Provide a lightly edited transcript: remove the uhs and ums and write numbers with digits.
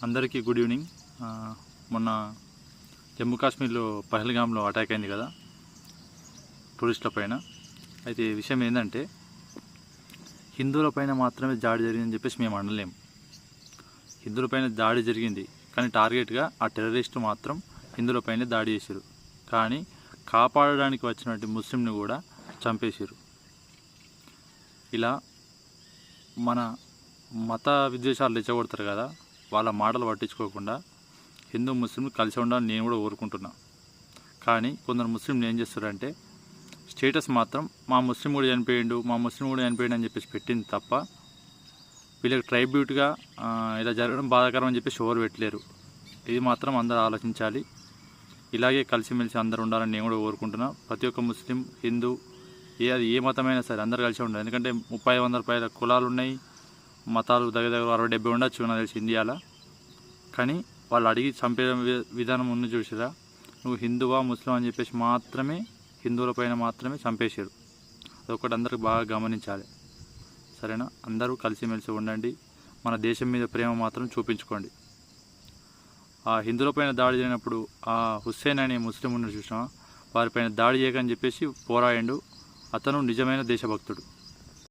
అందరికీ good evening. మొన్న జమ్మూ కాశ్మీర్లో పహల్గామ్లో అటాక్ అయింది కదా టూరిస్టుల పైన. అయితే విషయం ఏంటంటే హిందువుల పైన మాత్రమే దాడి జరిగిందని చెప్పేసి మేము అనలేము. హిందువుల పైన దాడి జరిగింది కానీ టార్గెట్గా ఆ టెర్రరిస్టు మాత్రం హిందువుల పైన దాడి చేశారు. కానీ కాపాడడానికి వచ్చినట్టు ముస్లింని కూడా చంపేశారు. ఇలా మన మత విద్వేషాలు రెచ్చగొడతారు కదా, వాళ్ళ మాటలు పట్టించుకోకుండా హిందూ ముస్లింలు కలిసి ఉండాలని నేను కూడా కోరుకుంటున్నా. కానీ కొందరు ముస్లింలు ఏం చేస్తారంటే స్టేటస్ మాత్రం మా ముస్లిం కూడా చనిపోయిండు అని చెప్పేసి పెట్టింది తప్ప వీళ్ళకి ట్రైబ్యూట్గా ఇలా జరగడం బాధాకరం అని చెప్పేసి ఎవరు పెట్టలేరు. ఇది మాత్రం అందరూ ఆలోచించాలి. ఇలాగే కలిసిమెలిసి అందరూ ఉండాలని నేను కూడా కోరుకుంటున్నా. ప్రతి ఒక్క ముస్లిం, హిందూ, అది ఏ మతమైనా సరే అందరూ కలిసి ఉండాలి. ఎందుకంటే 30-100 పైన కులాలు ఉన్నాయి, మతాలు దగ్గర 60-70 ఉండొచ్చు నాకు తెలిసి ఇండియాలో. కానీ వాళ్ళు అడిగి చంపే విధానం ఉంది చూసిరా, నువ్వు హిందువా ముస్లిం అని చెప్పేసి మాత్రమే హిందువుల పైన మాత్రమే చంపేశారు. అదొకటి అందరికి బాగా గమనించాలి. సరేనా? అందరూ కలిసిమెలిసి ఉండండి. మన దేశం మీద ప్రేమ మాత్రం చూపించుకోండి. ఆ హిందువుల పైన దాడి జరిగినప్పుడు ఆ హుస్సేన్ అనే ముస్లిం ఉన్న చూసినా వారిపైన దాడి చేయకని చెప్పేసి పోరాడిండు. అతను నిజమైన దేశభక్తుడు.